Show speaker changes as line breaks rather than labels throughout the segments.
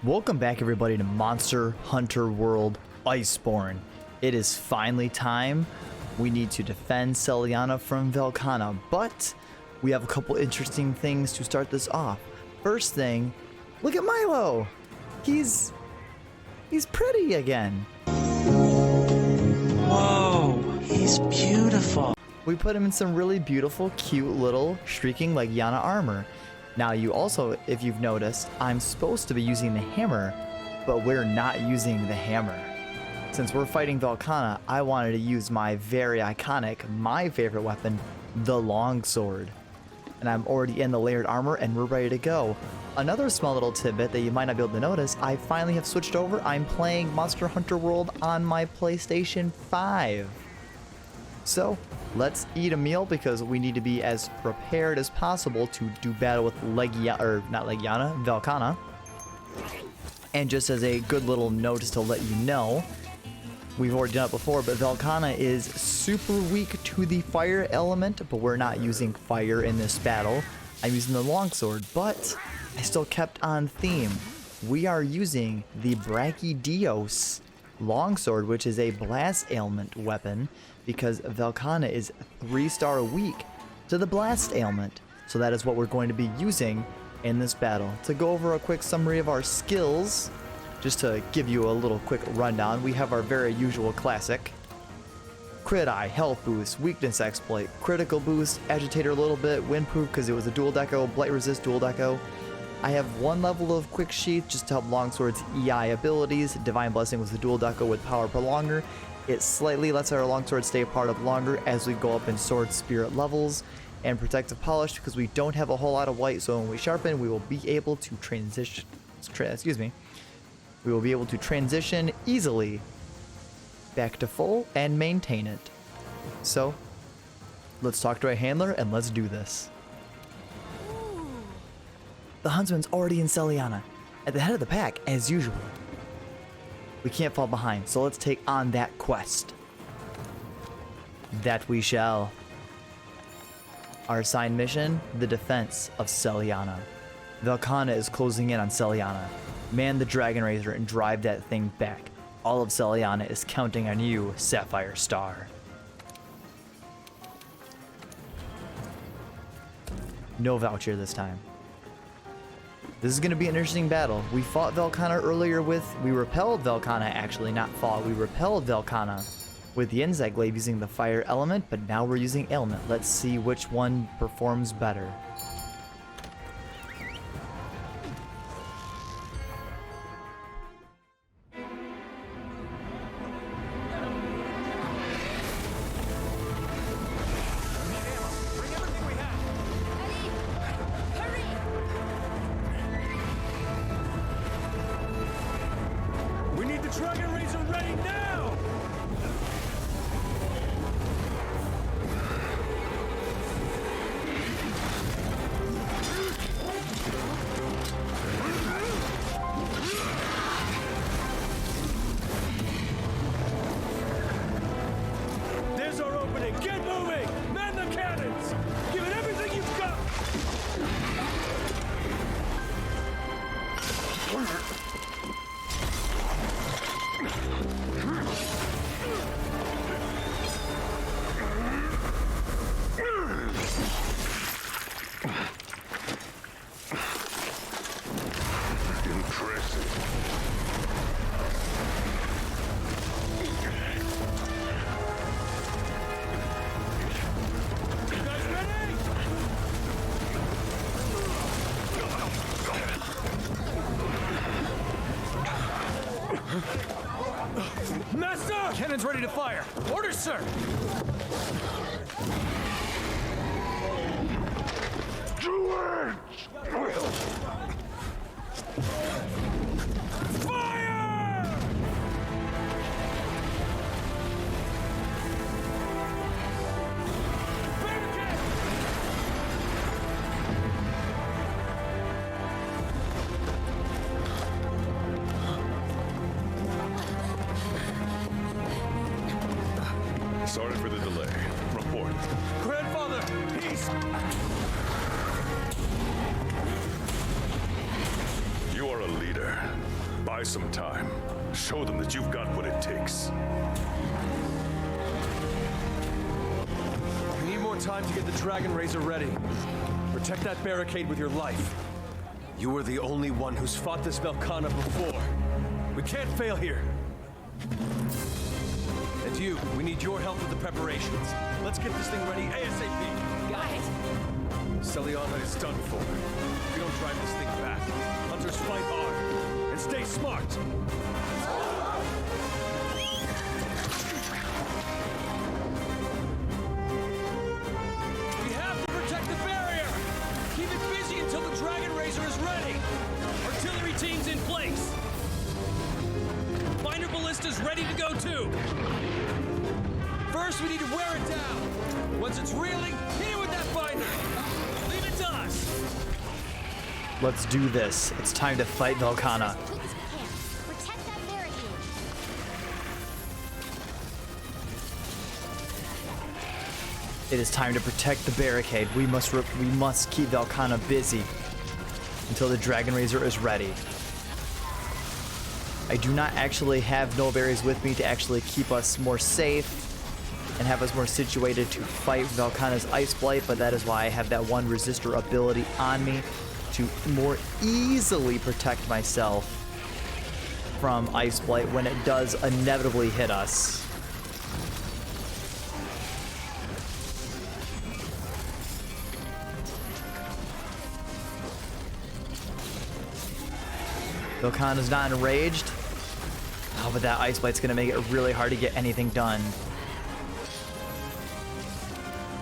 Welcome back everybody to Monster Hunter World Iceborne. It is finally time. We need to defend Seliana from Velkhana, but we have a couple interesting things to start this off. First thing, look at Milo. He's pretty again.
Whoa, he's beautiful.
We put him in some really beautiful, cute little streaking Legiana armor. Now you also, if you've noticed, I'm supposed to be using the hammer, but we're not using the hammer. Since we're fighting Velkhana, I wanted to use my very iconic, my favorite weapon, the longsword. And I'm already in the layered armor and we're ready to go. Another small little tidbit that you might not be able to notice, I finally have switched over. I'm playing Monster Hunter World on my PlayStation 5. So, let's eat a meal because we need to be as prepared as possible to do battle with Velkhana. And just as a good little note just to let you know, we've already done it before, but Velkhana is super weak to the fire element, but we're not using fire in this battle. I'm using the longsword, but I still kept on theme. We are using the Brachydios longsword, which is a blast ailment weapon, because Velkhana is 3-star weak to the blast ailment. So that is what we're going to be using in this battle. To go over a quick summary of our skills, just to give you a little quick rundown, we have our very usual classic. Crit Eye, Health Boost, Weakness Exploit, Critical Boost, Agitator a little bit, Windproof because it was a dual deco, Blight Resist dual deco. I have one level of Quick Sheath just to help Longsword's EI abilities. Divine Blessing was the dual deco with Power Prolonger. It slightly lets our Longsword stay a part of longer as we go up in Sword Spirit levels. And Protective Polish because we don't have a whole lot of white, so when we sharpen, we will be able to transition. We will be able to transition easily back to full and maintain it. So, let's talk to our handler and let's do this. The Huntsman's already in Seliana, at the head of the pack, as usual. We can't fall behind, so let's take on that quest. That we shall. Our assigned mission, the Defense of Celiana. Velkhana is closing in on Seliana. Man the Dragon Razor and drive that thing back. All of Seliana is counting on you, Sapphire Star. No voucher this time. This is going to be an interesting battle. We fought Velkhana earlier we repelled Velkhana actually, not fought. We repelled Velkhana with the Insect Glaive using the fire element, but now we're using ailment. Let's see which one performs better.
Dragon Razor ready now! There's our opening! Get moving! Man the cannons! Give it everything you've got! Master! Cannon's ready to fire! Orders, sir! Do it! Fire! Barricade!
Sorry for the delay. Report.
Grandfather, he's...
You are a leader. Buy some time. Show them that you've got what it takes.
We need more time to get the Dragon Razor ready. Protect that barricade with your life. You were the only one who's fought this Velkhana before. We can't fail here. And you, we need your help with the preparations. Let's get this thing ready ASAP.
Got it.
Seliana is done for. If we don't drive this thing back, hunters fight hard. And stay smart. We have to protect the barrier. Keep it busy until the Dragon Razor is ready. Artillery team's in place. Binder ballista's ready to go too. First, we need to wear it down. Once it's reeling, hit it with that binder. Leave it to us.
Let's do this. It's time to fight Velkhana.
As quick as we can. Protect that barricade.
It is time to protect the barricade. We must keep Velkhana busy until the Dragon Razor is ready. I do not actually have no berries with me to actually keep us more safe and have us more situated to fight Velkhana's Ice Blight, but that is why I have that one resistor ability on me to more easily protect myself from Ice Blight when it does inevitably hit us. Velkhana's not enraged. Oh, but that Ice Blight's gonna make it really hard to get anything done.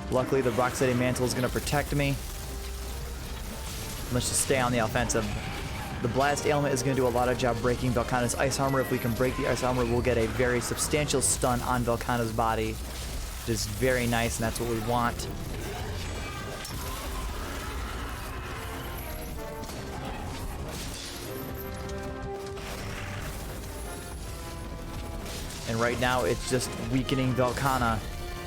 Luckily, the Rocksteady Mantle is gonna protect me. Let's just stay on the offensive. The Blast Ailment is gonna do a lot of job breaking Velkhana's Ice Armor. If we can break the Ice Armor, we'll get a very substantial stun on Velkhana's body. It is very nice, and that's what we want. And right now, it's just weakening Velkhana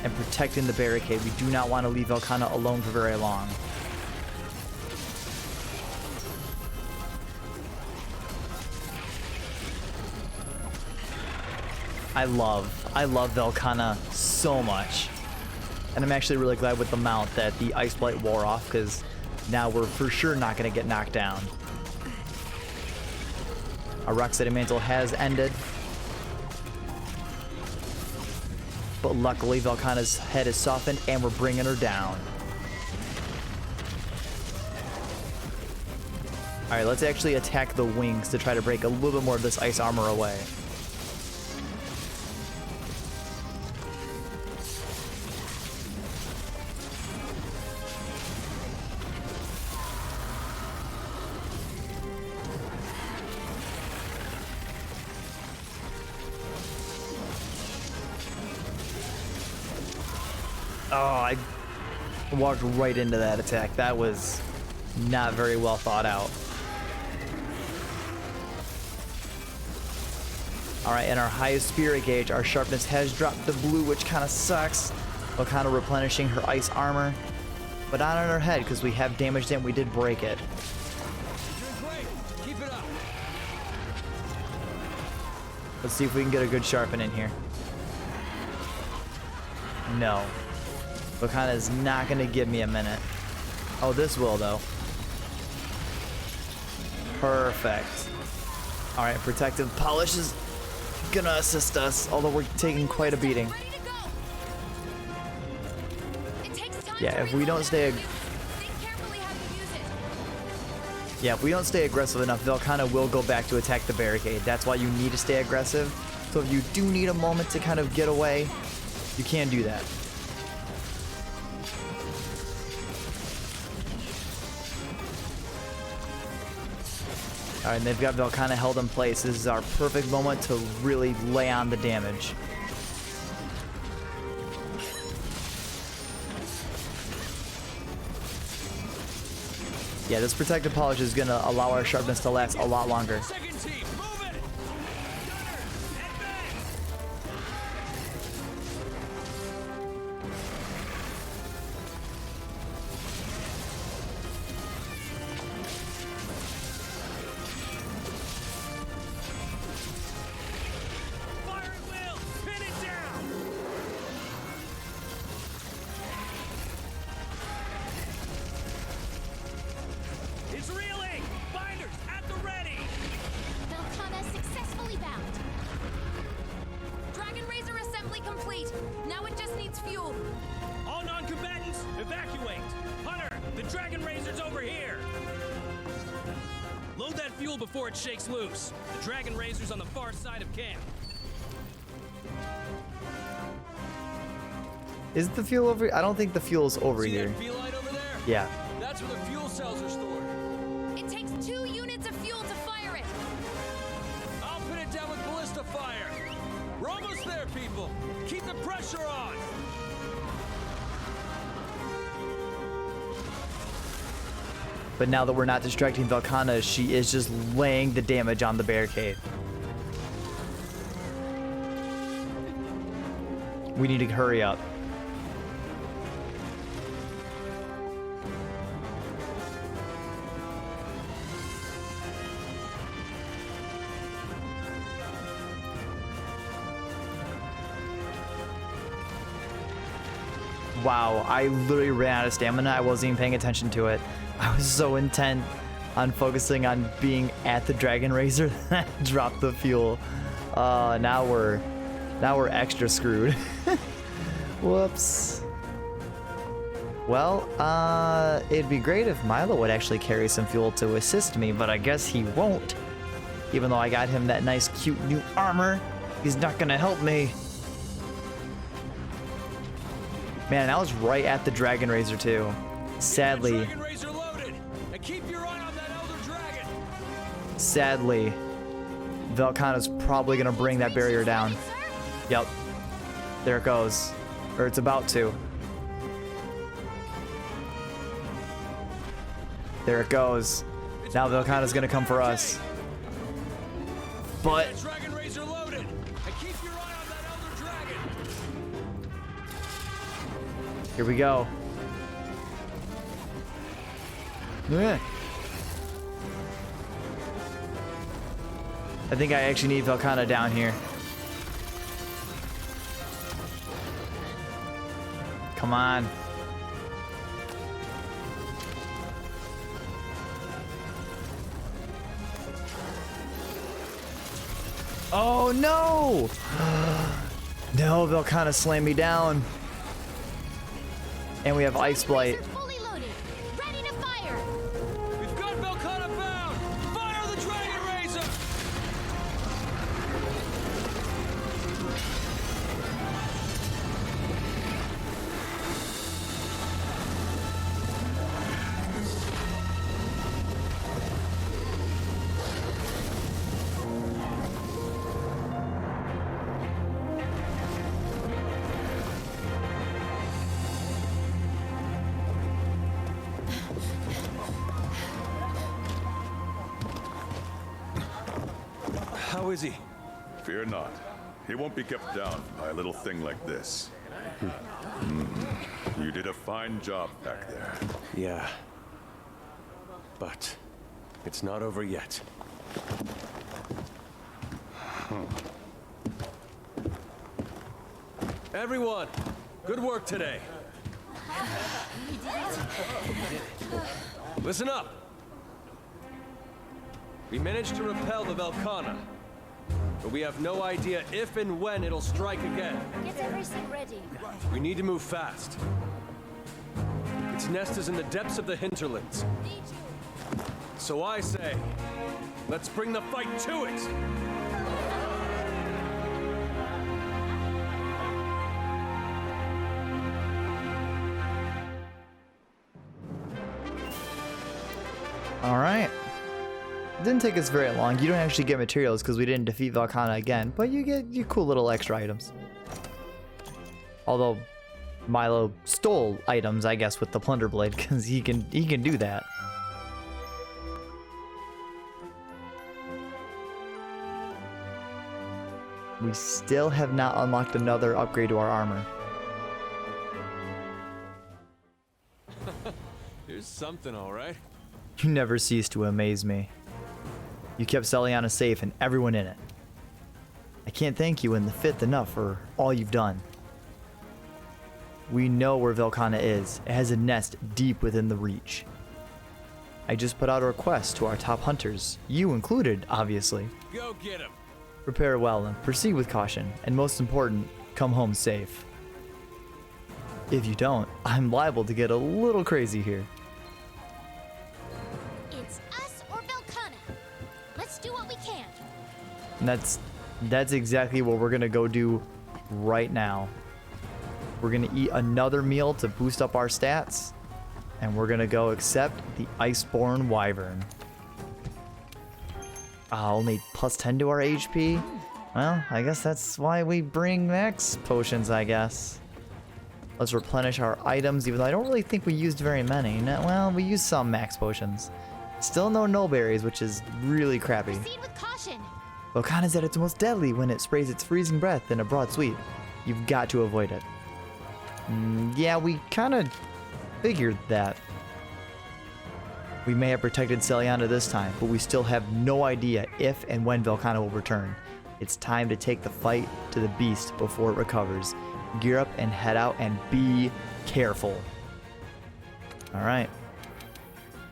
and protecting the barricade. We do not want to leave Velkhana alone for very long. I love Velkhana so much. And I'm actually really glad with the mount that the Ice Blight wore off, because now we're for sure not going to get knocked down. Our Rocksteady Mantle has ended. But luckily, Velkhana's head is softened, and we're bringing her down. Alright, let's actually attack the wings to try to break a little bit more of this ice armor away. Oh, I walked right into that attack. That was not very well thought out. Alright, and our highest spirit gauge, our sharpness has dropped to blue, which kind of sucks. But kind of replenishing her ice armor. But not on her head, because we have damaged it and we did break it.
You're doing great. Keep it up.
Let's see if we can get a good sharpen in here. No. Velkhana is not going to give me a minute. Oh, this will, though. Perfect. Alright, protective polish is going to assist us, although we're taking quite a beating.
Ready to go. It takes time
Yeah,
to
if we don't
reload
stay...
it. Think carefully how you use it.
Yeah, if we don't stay aggressive enough, Velkhana will go back to attack the barricade. That's why you need to stay aggressive. So if you do need a moment to kind of get away, you can do that. Alright, and they've got Velkhana held in place. This is our perfect moment to really lay on the damage. Yeah, this protective polish is going to allow our sharpness to last a lot longer.
Second team, move it.
needs fuel.
All non-combatants, evacuate! Hunter, the Dragon Razor's over here! Load that fuel before it shakes loose. The Dragon Razor's on the far side of camp.
Is the fuel over? I don't think the fuel's over
See
here.
that fuel light over there?
Yeah.
That's where the fuel cells are stored.
It takes 2 units of fuel to fire it.
I'll pin it down with ballista fire. We're almost there, people. Keep the pressure on.
But now that we're not distracting Velkhana, she is just laying the damage on the barricade. We need to hurry up. Wow, I literally ran out of stamina. I wasn't even paying attention to it. I was so intent on focusing on being at the Dragon Razor that I dropped the fuel. Now we're extra screwed. Whoops. Well, it'd be great if Milo would actually carry some fuel to assist me, but I guess he won't. Even though I got him that nice, cute new armor, he's not gonna help me. Man, I was right at the Dragon Razor too. Sadly.
Dragon Razor loaded, and keep your eye on that Elder Dragon.
Sadly, Velkhana's probably gonna bring that barrier down. Yep. There it goes. Or it's about to. There it goes. Now Velkhana's gonna come for us. But
Dragon Razor loaded, and keep your eye on that Elder Dragon.
here we go. Yeah. I think I actually need Velkhana down here. Come on. Oh no! No, Velkhana slammed me down. And we have Ice Blight.
Fully loaded, ready to fire.
We've got Velkhana bound. Fire the Dragon Razor. How is he?
Fear not. He won't be kept down by a little thing like this. You did a fine job back there.
Yeah. But it's not over yet. Everyone, good work today. Listen up. We managed to repel the Velkhana, but we have no idea if and when it'll strike again.
Get everything ready.
We need to move fast. Its nest is in the depths of the hinterlands. So I say, let's bring the fight to it!
All right. Didn't take us very long. You don't actually get materials because we didn't defeat Velkhana again, but you get your cool little extra items. Although Milo stole items, I guess, with the Plunder Blade because he can do that. We still have not unlocked another upgrade to our armor.
Here's something, all right.
You never cease to amaze me. You kept Seliana safe and everyone in it. I can't thank you in the fifth enough for all you've done. We know where Velkhana is. It has a nest deep within the Reach. I just put out a request to our top hunters, you included, obviously.
Go get him.
Prepare well and proceed with caution, and most important, come home safe. If you don't, I'm liable to get a little crazy here.
It's us or Velkhana. Let's do what we can.
And that's exactly what we're gonna go do right now. We're gonna eat another meal to boost up our stats, and we're gonna go accept the Iceborne Wyvern. Only plus 10 to our HP. Well, I guess that's why we bring max potions, I guess. Let's replenish our items, even though I don't really think we used very many. No, well, we used some max potions. Still no null berries, which is really crappy.
Proceed with caution.
Velkhana's at its most deadly when it sprays its freezing breath in a broad sweep. You've got to avoid it. Yeah, we kind of figured that. We may have protected Seliana this time, but we still have no idea if and when Velkhana will return. It's time to take the fight to the beast before it recovers. Gear up and head out and be careful. Alright.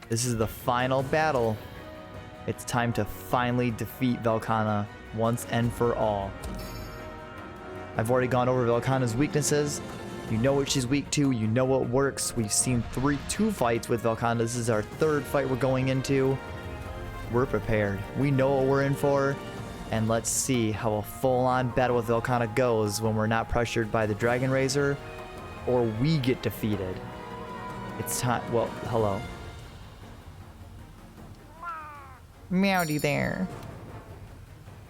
This is the final battle. It's time to finally defeat Velkhana once and for all. I've already gone over Velkhana's weaknesses. You know what she's weak to, you know what works. We've seen two fights with Velkhana. This is our third fight we're going into. We're prepared. We know what we're in for. And let's see how a full-on battle with Velkhana goes when we're not pressured by the Dragon Razor or we get defeated. It's time. Well, hello. Meowdy there.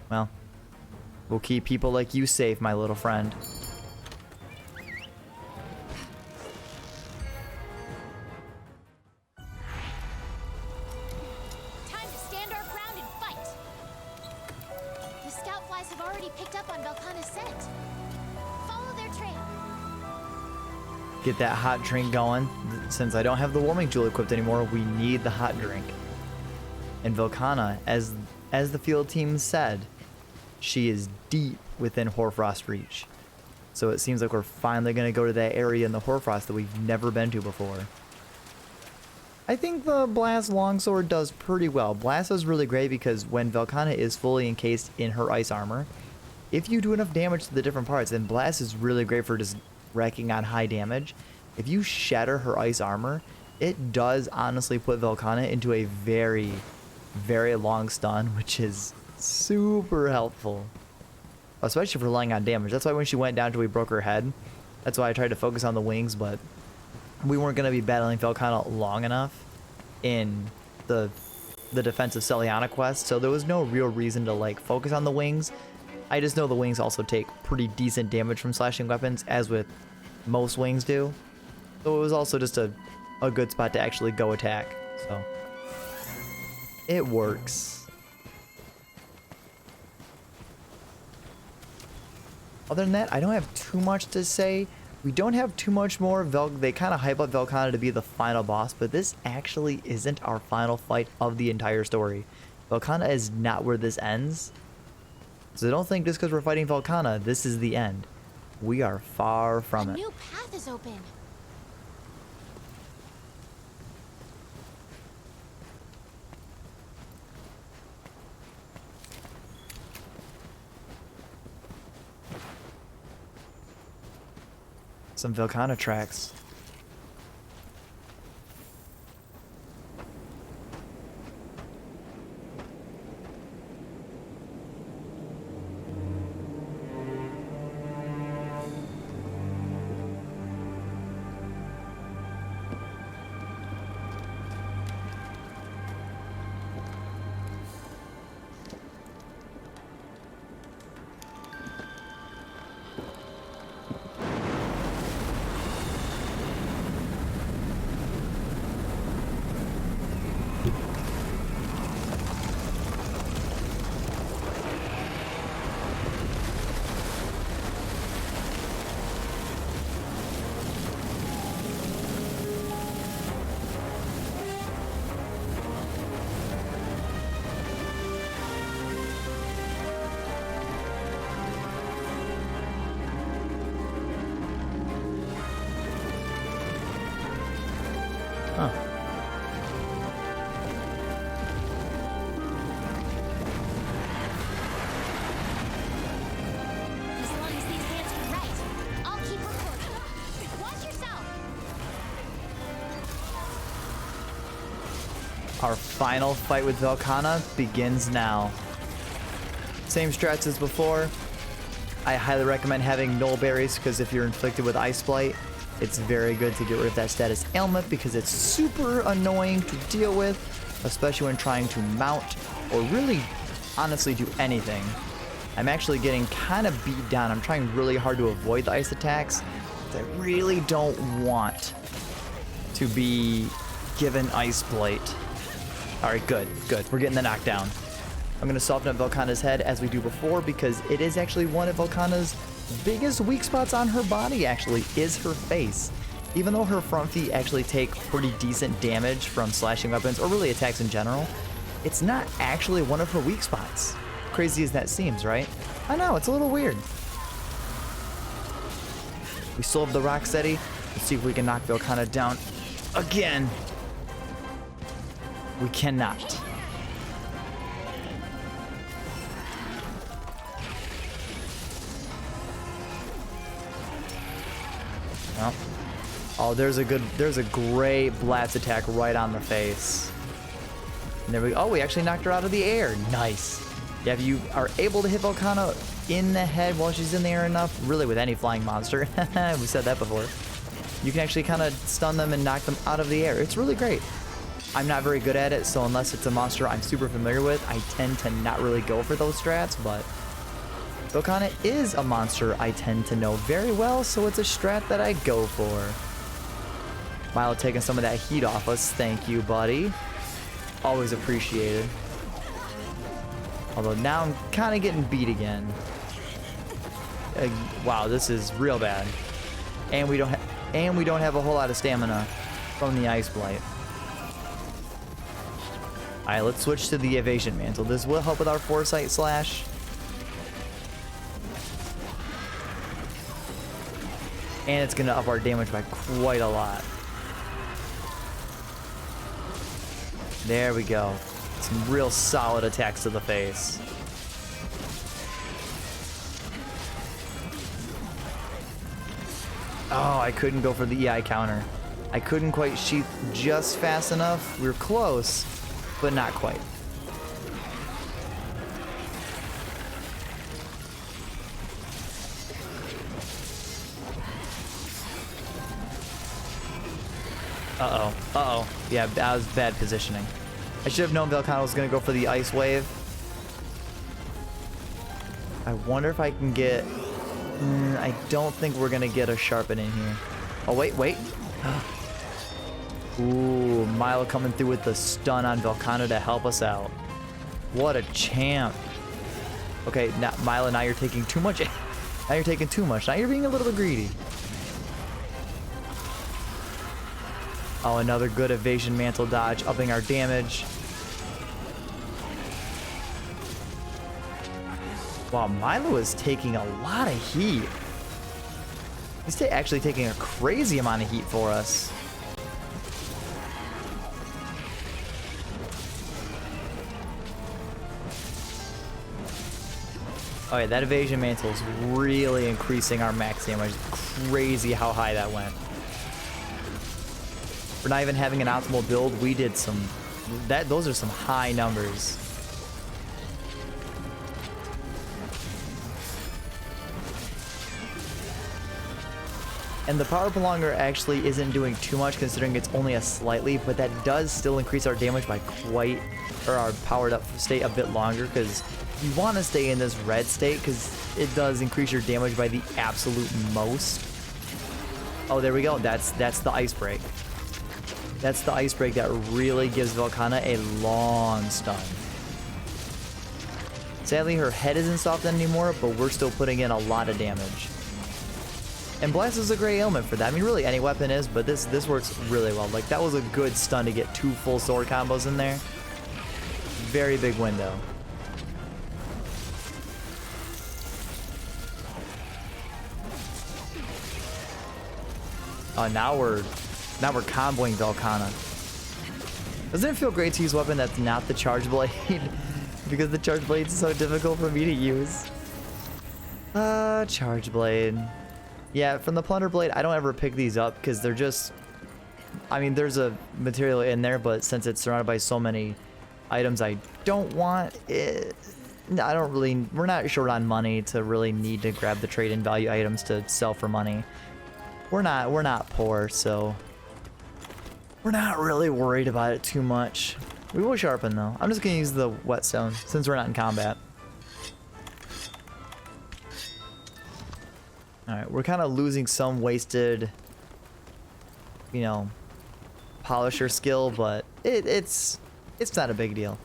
Well, we'll keep people like you safe, my little friend.
Time to stand our ground and fight. The scout flies have already picked up on Velkhana's scent. Follow their trail.
Get that hot drink going. Since I don't have the warming tool equipped anymore, we need the hot drink. And Velkhana, as the field team said, she is deep within Hoarfrost reach. So it seems like we're finally going to go to that area in the Hoarfrost that we've never been to before. I think the Blast Longsword does pretty well. Blast is really great because when Velkhana is fully encased in her ice armor, if you do enough damage to the different parts, then Blast is really great for just racking on high damage. If you shatter her ice armor, it does honestly put Velkhana into a very, very long stun, which is super helpful. Especially for relying on damage. That's why when she went down till we broke her head, that's why I tried to focus on the wings, but we weren't going to be battling Velkhana long enough in the Defense of Celiana quest, so there was no real reason to like focus on the wings. I just know the wings also take pretty decent damage from slashing weapons, as with most wings do. So it was also just a good spot to actually go attack. So it works. Other than that, I don't have too much to say. We don't have too much more. They kind of hype up Velkhana to be the final boss, but this actually isn't our final fight of the entire story. Velkhana is not where this ends. So don't think just because we're fighting Velkhana, this is the end. We are far from it.
A new path is open.
Some Velkhana tracks. Our final fight with Velkhana begins now. Same strats as before. I highly recommend having Null Berries because if you're inflicted with Ice Blight, it's very good to get rid of that status ailment because it's super annoying to deal with, especially when trying to mount or really honestly do anything. I'm actually getting kind of beat down. I'm trying really hard to avoid the ice attacks. I really don't want to be given Ice Blight. Alright, good. We're getting the knockdown. I'm going to soften up Velkhana's head as we do before because it is actually one of Velkhana's biggest weak spots on her body, actually, is her face. Even though her front feet actually take pretty decent damage from slashing weapons, or really attacks in general, it's not actually one of her weak spots. Crazy as that seems, right? I know, it's a little weird. We still have the Rocksteady. Let's see if we can knock Velkhana down again. We cannot. Oh, there's a great blast attack right on the face. And there we go. Oh, we actually knocked her out of the air. Nice. Yeah, if you are able to hit Velkhana in the head while she's in the air enough, really with any flying monster, we said that before, you can actually kind of stun them and knock them out of the air. It's really great. I'm not very good at it, so unless it's a monster I'm super familiar with, I tend to not really go for those strats, but Velkhana is a monster I tend to know very well, so it's a strat that I go for. Milo taking some of that heat off us. Thank you, buddy. Always appreciated. Although now I'm kind of getting beat again. Wow, this is real bad. And we don't have a whole lot of stamina from the Ice Blight. Alright, let's switch to the Evasion Mantle. This will help with our Foresight Slash. And it's going to up our damage by quite a lot. There we go. Some real solid attacks to the face. Oh, I couldn't go for the EI counter. I couldn't quite sheath just fast enough. We were close, but not quite. Uh-oh. Yeah, that was bad positioning. I should have known Velkhana was going to go for the Ice Wave. I wonder if I can get... I don't think we're going to get a Sharpen in here. Oh, wait. Ooh, Milo coming through with the stun on Velkhana to help us out. What a champ. Okay, now, Milo, now you're taking too much. Now you're taking too much. Now you're being a little bit greedy. Oh, another good Evasion Mantle dodge, upping our damage. Wow, Milo is taking a lot of heat. He's actually taking a crazy amount of heat for us. Oh yeah, that Evasion Mantle is really increasing our max damage. Crazy how high that went. For not even having an optimal build, we did some... Those are some high numbers. And the Power Prolonger actually isn't doing too much considering it's only a slightly, but that does still increase our damage by quite... or our powered up state a bit longer, because you want to stay in this red state because it does increase your damage by the absolute most. Oh, there we go. That's the Ice Break. That's the Ice Break that really gives Velkhana a long stun. Sadly, her head isn't softened anymore, but we're still putting in a lot of damage. And Blast is a great ailment for that. I mean, really, any weapon is, but this works really well. Like, that was a good stun to get 2 full sword combos in there. Very big window. Oh, now we're comboing Velkhana. Doesn't it feel great to use a weapon that's not the Charge Blade? Because the Charge Blade is so difficult for me to use. Charge Blade. Yeah, from the Plunder Blade, I don't ever pick these up because they're just I mean, there's a material in there, but since it's surrounded by so many items I don't want, I don't really, we're not short on money to really need to grab the trade-in value items to sell for money. We're not poor, so we're not really worried about it too much. We will sharpen though. I'm just gonna use the whetstone since we're not in combat. Alright, we're kind of losing some wasted, you know, polisher skill, but it's not a big deal.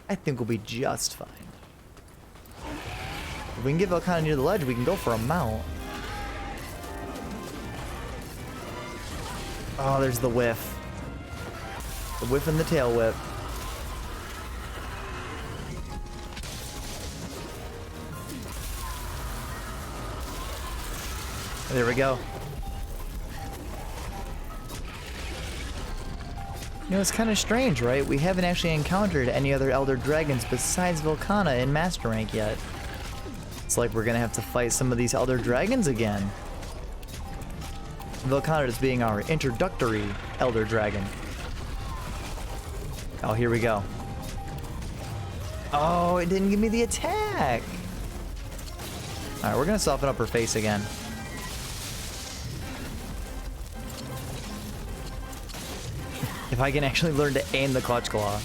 I think we'll be just fine. If we can get Velkhana near the ledge, we can go for a mount. Oh, there's the whiff. The whiff and the tail whip. There we go. You know, it's kind of strange, right? We haven't actually encountered any other Elder Dragons besides Velkhana in Master Rank yet. It's like we're gonna have to fight some of these Elder Dragons again. Velkhana just being our introductory Elder Dragon. Oh, here we go. Oh, it didn't give me the attack. Alright, we're gonna soften up her face again. If I can actually learn to aim the Clutch Claw.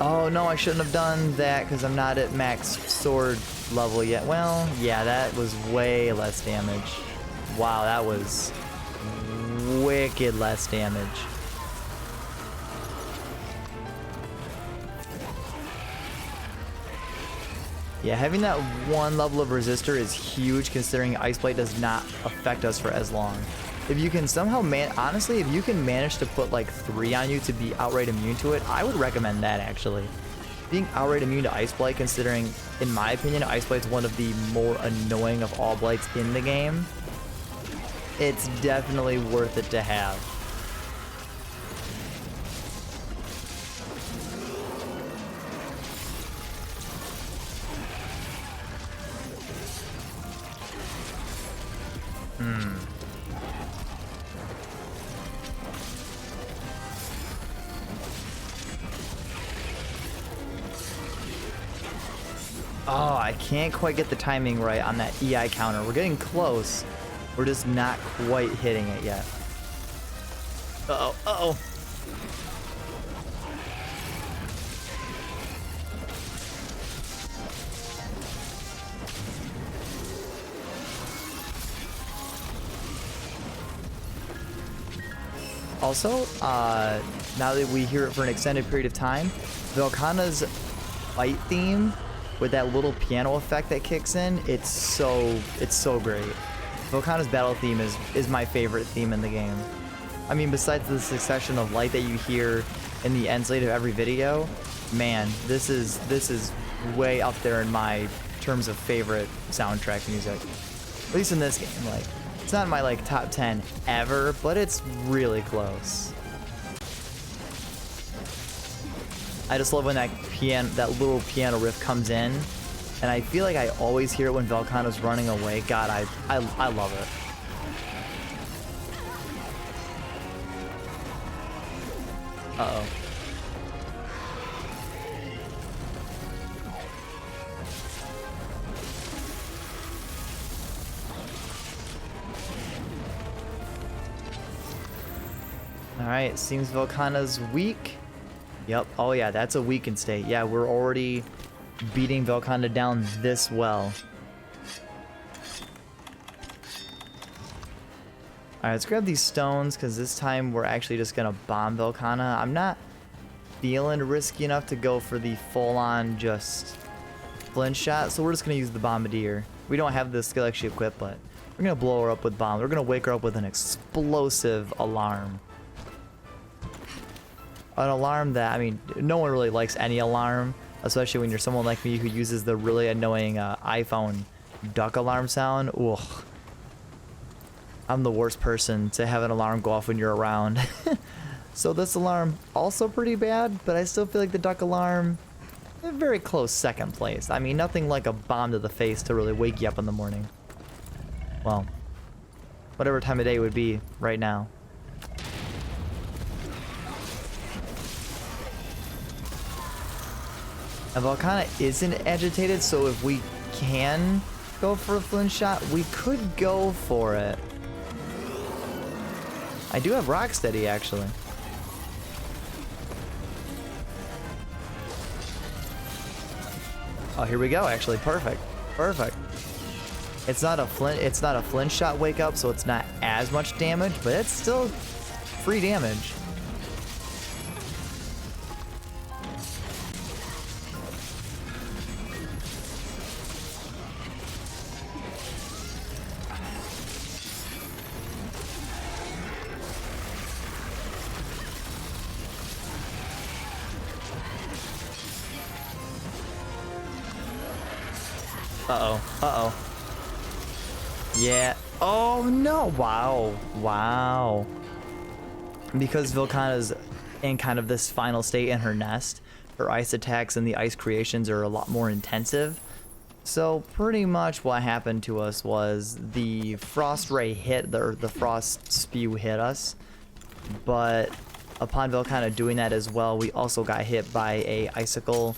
Oh no, I shouldn't have done that because I'm not at max sword level yet. Well, yeah, that was way less damage. Wow, that was wicked less damage. Yeah, having that one level of resistor is huge considering Ice Blade does not affect us for as long. If you can somehow honestly, if you can manage to put like 3 on you to be outright immune to it, I would recommend that actually. Being outright immune to Ice Blade, considering, in my opinion, Ice Blade's one of the more annoying of all blades in the game, it's definitely worth it to have. Oh, I can't quite get the timing right on that EI counter. We're getting close. We're just not quite hitting it yet. Uh-oh, uh-oh. Also, now that we hear it for an extended period of time, Velkhana's fight theme with that little piano effect that kicks in, it's so great. Velkhana's battle theme is my favorite theme in the game. I mean, besides the succession of light that you hear in the end slate of every video, man, this is way up there in my terms of favorite soundtrack music. At least in this game, like, it's not in my like top 10 ever, but it's really close. I just love when that little piano riff comes in, and I feel like I always hear it when Velkhana's running away. God, I love it. Uh-oh. Alright, seems Velkhana's weak. Yep. Oh yeah, that's a weakened state. Yeah, we're already beating Velkhana down this well. Alright, let's grab these stones, because this time we're actually just going to bomb Velkhana. I'm not feeling risky enough to go for the full-on just flint shot, so we're just going to use the bombardier. We don't have the skill actually equipped, but we're going to blow her up with bombs. We're going to wake her up with an explosive alarm. An alarm that, I mean, no one really likes any alarm, especially when you're someone like me who uses the really annoying iPhone duck alarm sound. Ugh. I'm the worst person to have an alarm go off when you're around. So this alarm, also pretty bad, but I still feel like the duck alarm, a very close second place. I mean, nothing like a bomb to the face to really wake you up in the morning. well, whatever time of day it would be right now. And Velkhana isn't agitated, so if we can go for a flint shot, we could go for it. I do have Rocksteady, actually. Oh, here we go, actually. Perfect. Perfect. It's not a flint shot wake up, so it's not as much damage, but it's still free damage. Uh-oh. Uh-oh. Yeah. Oh, no. Wow. Wow. Because Velkhana's in kind of this final state in her nest, her ice attacks and the ice creations are a lot more intensive. So pretty much what happened to us was the frost ray hit, the frost spew hit us. But upon Velkhana doing that as well, we also got hit by a icicle,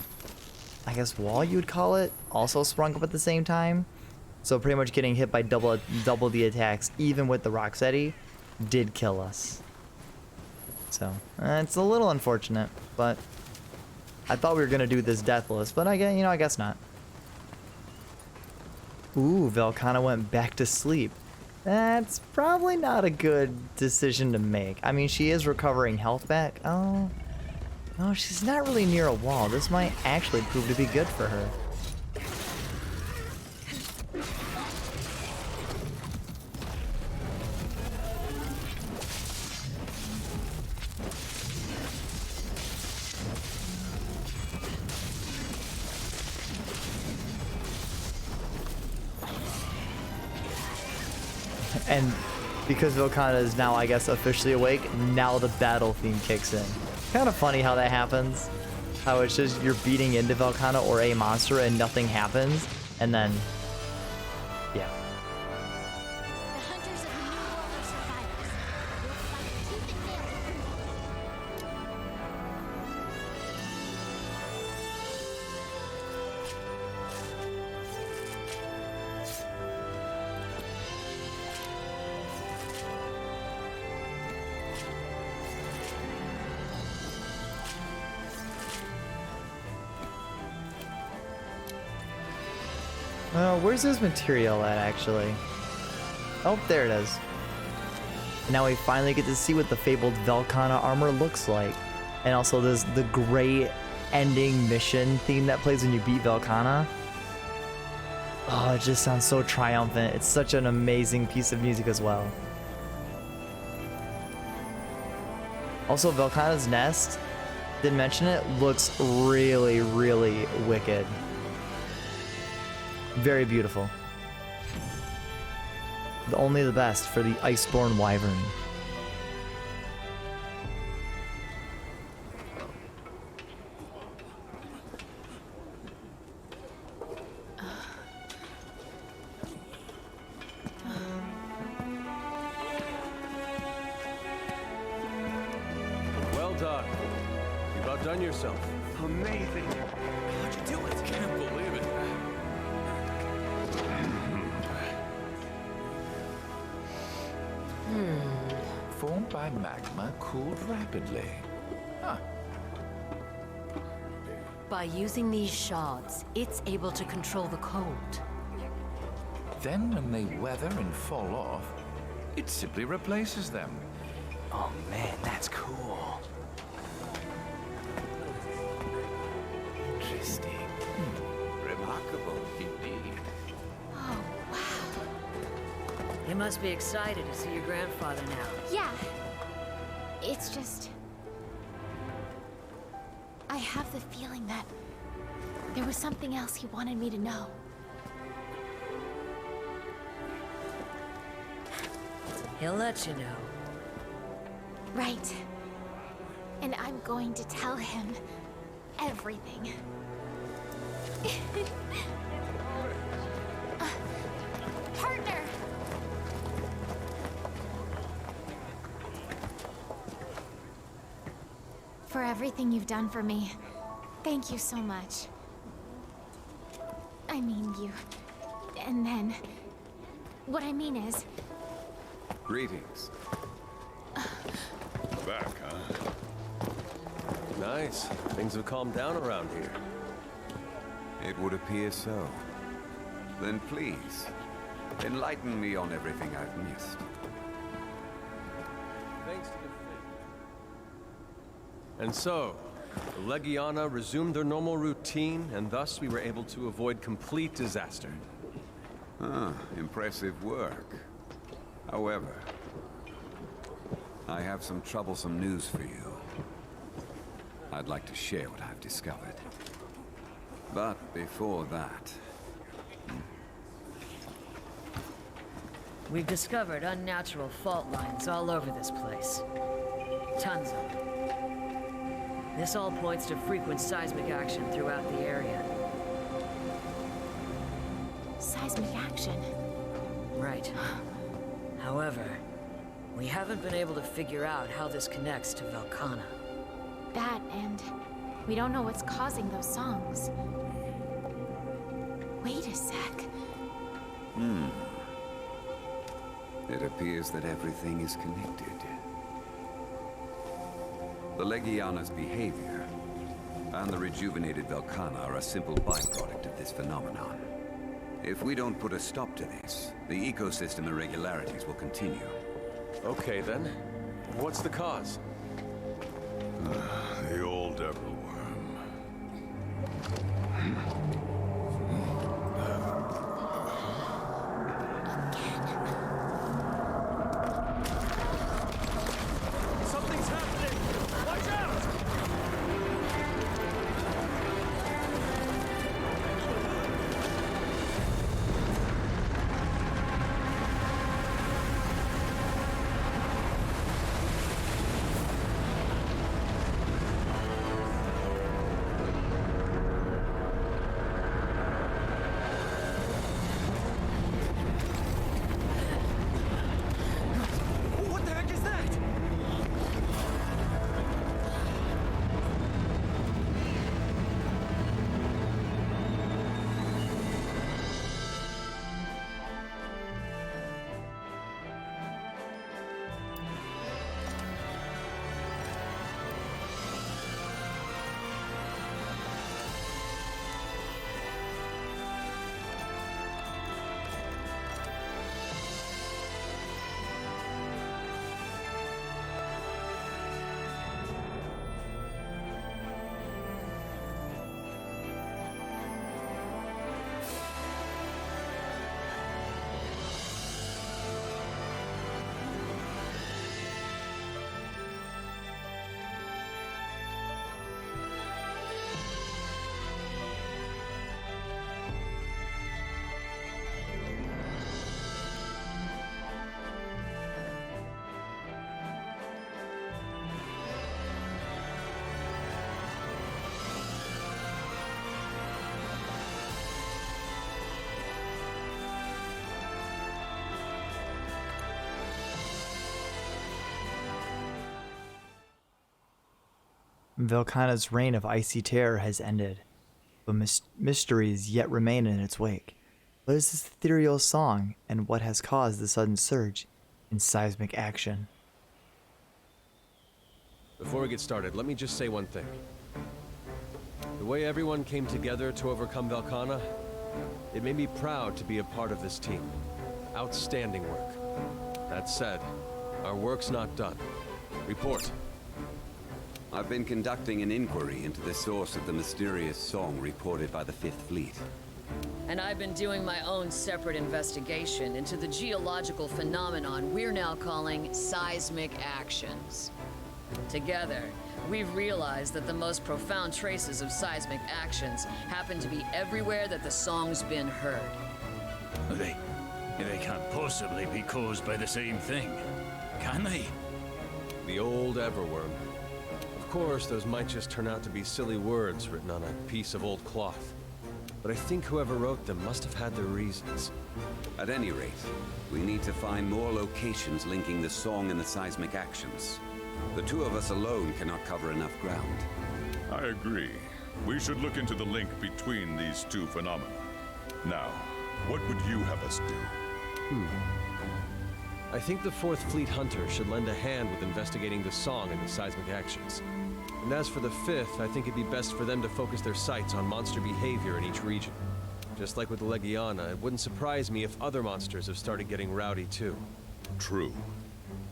I guess wall you would call it, also sprung up at the same time. So pretty much getting hit by double the attacks, even with the Rocksteady, did kill us. So it's a little unfortunate, but I thought we were gonna do this deathless, but I guess not. Ooh, Velkhana went back to sleep. That's probably not a good decision to make. I mean, she is recovering health back. Oh. No, she's not really near a wall. This might actually prove to be good for her. And because Velkhana is now, I guess, officially awake, now the battle theme kicks in. Kind of funny how that happens. How it's just you're beating into Velkhana or a monster and nothing happens, and then, yeah.
The hunters of the New World are survivors. We'll fight tooth and nail to prove it.
Where's this material at, actually? Oh, there it is. Now we finally get to see what the fabled Velkhana armor looks like. And also there's the great ending mission theme that plays when you beat Velkhana. Oh, it just sounds so triumphant. It's such an amazing piece of music as well. Also, Velkhana's nest, didn't mention it, looks really, really wicked. Very beautiful. Only the best for the Iceborne Wyvern.
Well done. You've outdone yourself.
Amazing. How'd you do it? Can't believe it.
Formed by magma, cooled rapidly. Huh.
By using these shards, it's able to control the cold.
Then when they weather and fall off, it simply replaces them.
Oh man, that's cool. Interesting. Remarkable indeed.
Oh, wow. You must be excited to see your grandfather now.
Yeah. It's just... I have the feeling that there was something else he wanted me to know.
He'll let you know.
Right. And I'm going to tell him everything. Partner! for everything you've done for me. Thank you so much. I mean you. And then... What I mean is...
Greetings. Back, huh?
Nice. Things have calmed down around here.
It would appear so. Then please, enlighten me on everything I've missed.
Thanks to the Fate. And so, the Legiana resumed their normal routine, and thus we were able to avoid complete disaster.
Ah, impressive work. However, I have some troublesome news for you. I'd like to share what I've discovered. But before that...
We've discovered unnatural fault lines all over this place. Tons of them. This all points to frequent seismic action throughout the area.
Seismic action?
Right. However, we haven't been able to figure out how this connects to Velkhana.
That, and we don't know what's causing those songs. Wait a sec.
It appears that everything is connected. The Legiana's behavior and the rejuvenated Velkhana are a simple byproduct of this phenomenon. If we don't put a stop to this, the ecosystem irregularities will continue.
Okay then. What's the cause?
The old Everworm.
Something's happening! Watch out! What the heck is that?
Velkhana's reign of icy terror has ended, but mysteries yet remain in its wake. What is this ethereal song, and what has caused the sudden surge in seismic action?
Before we get started, let me just say one thing. The way everyone came together to overcome Velkhana, it made me proud to be a part of this team. Outstanding work. That said, our work's not done. Report.
I've been conducting an inquiry into the source of the mysterious song reported by the Fifth Fleet.
And I've been doing my own separate investigation into the geological phenomenon we're now calling seismic actions. Together, we've realized that the most profound traces of seismic actions happen to be everywhere that the song's been heard.
They can't possibly be caused by the same thing, can they?
The old Everworm. Of course, those might just turn out to be silly words written on a piece of old cloth. But I think whoever wrote them must have had their reasons.
At any rate, we need to find more locations linking the song and the seismic actions. The two of us alone cannot cover enough ground.
I agree. We should look into the link between these two phenomena. Now, what would you have us do?
I think the 4th Fleet Hunter should lend a hand with investigating the song and the seismic actions. And as for the 5th, I think it'd be best for them to focus their sights on monster behavior in each region. Just like with the Legiana, it wouldn't surprise me if other monsters have started getting rowdy too.
True.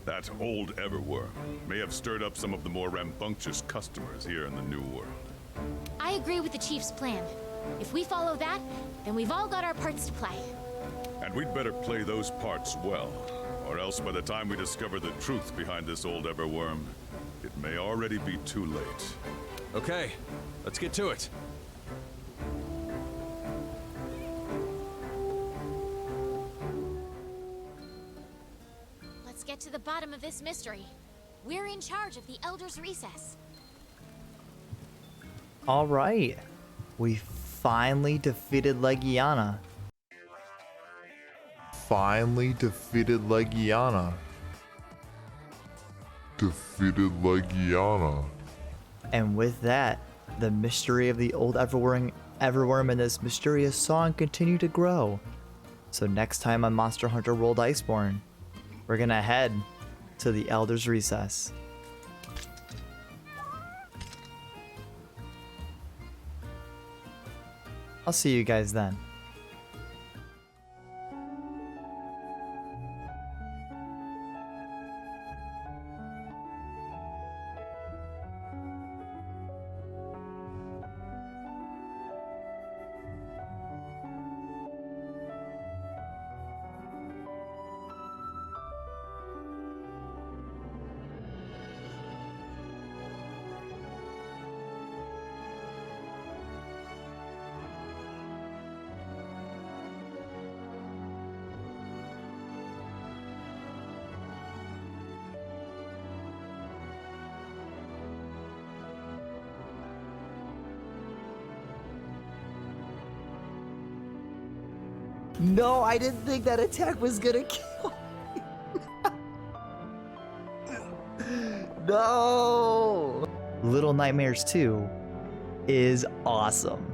That old Everworm may have stirred up some of the more rambunctious customers here in the New World.
I agree with the Chief's plan. If we follow that, then we've all got our parts to play.
And we'd better play those parts well, or else by the time we discover the truth behind this old Everworm, it may already be too late.
Okay, let's get to it.
Let's get to the bottom of this mystery. We're in charge of the Elder's Recess.
All right, we finally defeated Legiana.
Finally defeated Legiana.
And with that, the mystery of the old Everworm and this mysterious song continue to grow. So next time on Monster Hunter World Iceborne, we're gonna head to the Elder's Recess. I'll see you guys then. No, I didn't think that attack was gonna kill me. No! Little Nightmares 2 is awesome.